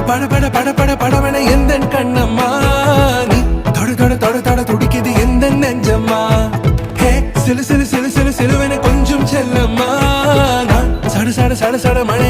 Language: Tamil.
பட பட பட பட படவன எந்த கண்ணம்மா நீ தொட தொட தொட தொட துடிக்குது எந்த நெஞ்சம்மா ஹே சிலு சிலு சிலு சிலு சிலுவன கொஞ்சம் செல்லம்மா நான் சட சட சட சட மழை